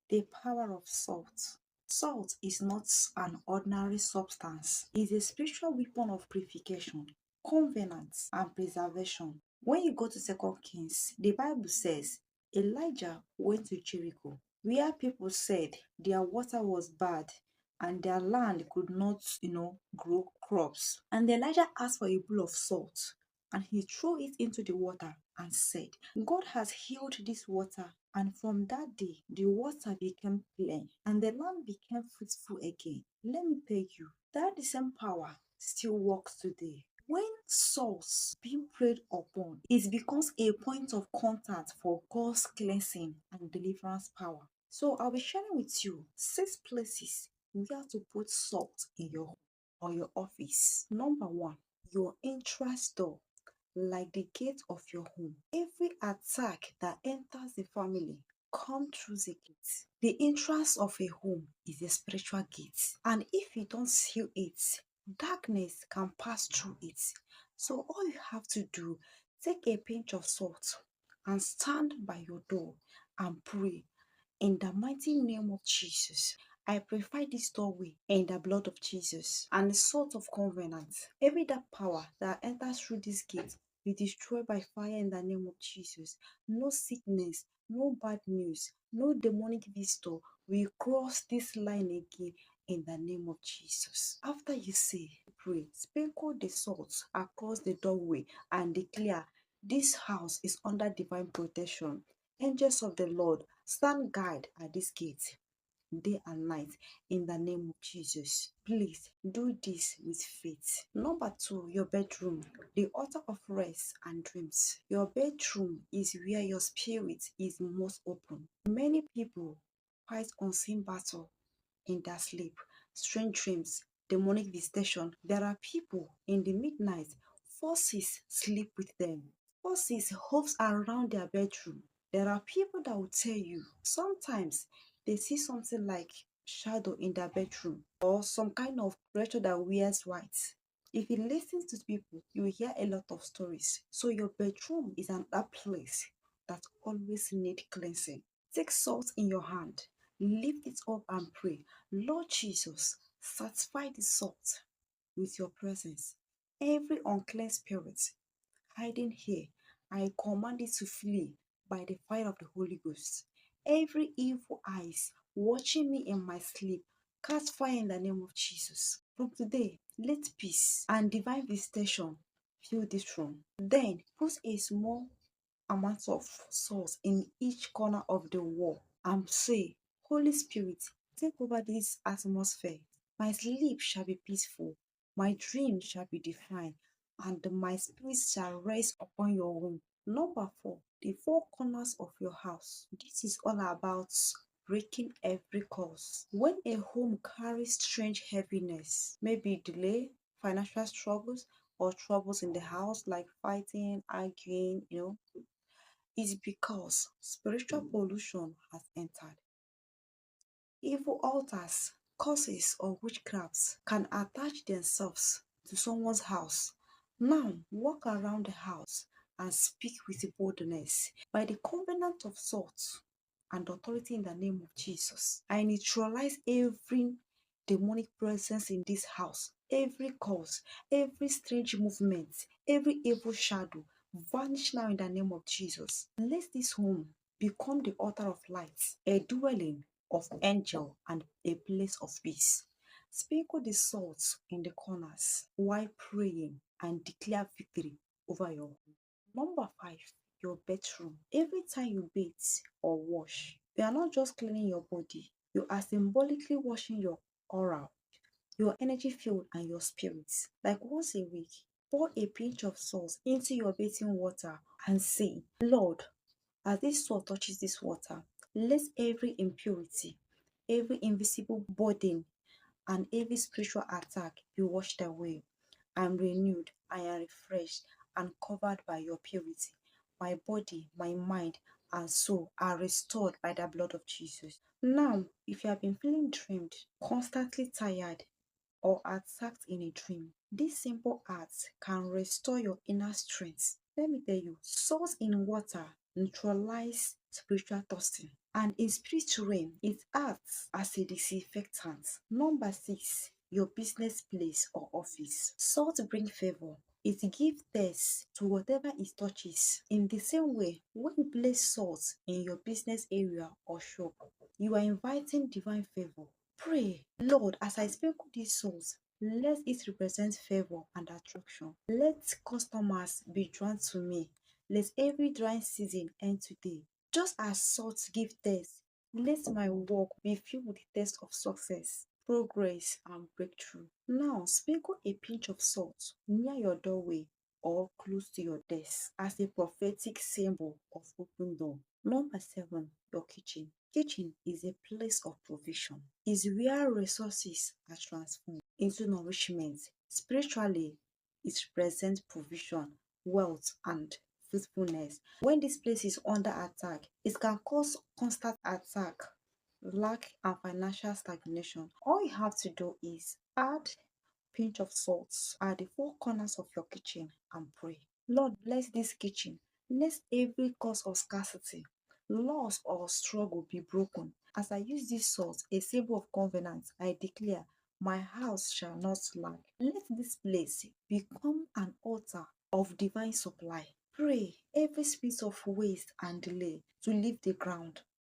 The power of salt. Salt is not an ordinary substance. It is a spiritual weapon of purification, covenant, and preservation. When you go to Second Kings, the Bible says Elijah went to Jericho, where people said their water was bad and their land could not, grow crops. And Elijah asked for a bowl of salt and he threw it into the water and said, God has healed this water. And from that day, the water became clean and the land became fruitful again. Let me tell you, that the same power still works today. When souls being prayed upon, it becomes a point of contact for God's cleansing and deliverance power. So I'll be sharing with you 6 places where to put salt in your home or your office. Number one, your entrance door, like the gate of your home. Every attack that enters the family come through the gate. The entrance of a home is a spiritual gate, and if you don't seal it, darkness can pass through it. So all you have to do, take a pinch of salt and stand by your door and pray in the mighty name of Jesus. I purify this doorway in the blood of Jesus and the salt of covenant. Every dark power that enters through this gate be destroyed by fire in the name of Jesus. No sickness, no bad news, no demonic visitor will cross this line again in the name of Jesus. After you say, pray, sprinkle the salt across the doorway and declare, this house is under divine protection. Angels of the Lord, stand guard at this gate day and night in the name of Jesus. Please do this with faith. Number two, your bedroom, the altar of rest and dreams. Your bedroom is where your spirit is most open. Many people fight unseen battle in their sleep, strange dreams, demonic visitation. There are people in the midnight, forces sleep with them. Forces hoves around their bedroom. There are people that will tell you sometimes they see something like shadow in their bedroom or some kind of creature that wears white. If you listen to people, you will hear a lot of stories. So your bedroom is another place that always need cleansing. Take salt in your hand, lift it up and pray. Lord Jesus, satisfy the salt with your presence. Every unclean spirit hiding here, I command it to flee by the fire of the Holy Ghost. Every evil eyes watching me in my sleep, cast fire in the name of Jesus. From today, let peace and divine visitation fill this room. Then put a small amount of salt in each corner of the wall and say, Holy Spirit, take over this atmosphere. My sleep shall be peaceful, my dream shall be defined, and my spirit shall rest upon your room. Number four, the four corners of your house. This is all about breaking every curse. When a home carries strange heaviness, maybe delay, financial struggles, or troubles in the house like fighting, arguing, is because spiritual pollution has entered. Evil altars, curses, or witchcrafts can attach themselves to someone's house. Now, walk around the house and speak with boldness by the covenant of salt and authority in the name of Jesus. I neutralize every demonic presence in this house, every cause, every strange movement, every evil shadow. Vanish now in the name of Jesus. Let this home become the altar of light, a dwelling of angel and a place of peace. Sprinkle the salt in the corners while praying and declare victory over your home. Number five, your bedroom. Every time you bathe or wash, you are not just cleaning your body, you are symbolically washing your aura, your energy field, and your spirits. Like once a week, pour a pinch of salt into your bathing water and say, Lord, as this salt touches this water, let every impurity, every invisible burden, and every spiritual attack be washed away. I am renewed, I am refreshed, and covered by your purity. My body, my mind, and soul are restored by the blood of Jesus. Now, if you have been feeling dreamed, constantly tired, or attacked in a dream, this simple act can restore your inner strength. Let me tell you, salt in water neutralize spiritual thirsting And in spiritual realm, it acts as a disinfectant. Number 6, your business place or office. Salt bring favor. It gives taste to whatever it touches. In the same way, when you place salt in your business area or shop, you are inviting divine favor. Pray, Lord, as I sprinkle this salt, let it represent favor and attraction. Let customers be drawn to me. Let every dry season end today. Just as salt give taste, let my work be filled with the taste of success, progress, and breakthrough. Now, sprinkle a pinch of salt near your doorway or close to your desk as a prophetic symbol of open door. Number 7, your kitchen. Kitchen is a place of provision. Is where resources are transformed into nourishment. Spiritually, it represents provision, wealth, and fruitfulness. When this place is under attack, it can cause constant attack, lack, and financial stagnation. All you have to do is add pinch of salt at the four corners of your kitchen and pray. Lord, bless this kitchen. Let every cause of scarcity, loss, or struggle be broken. As I use this salt, a symbol of covenant, I declare my house shall not lack. Let this place become an altar of divine supply. Pray every spirit of waste and delay to leave the ground.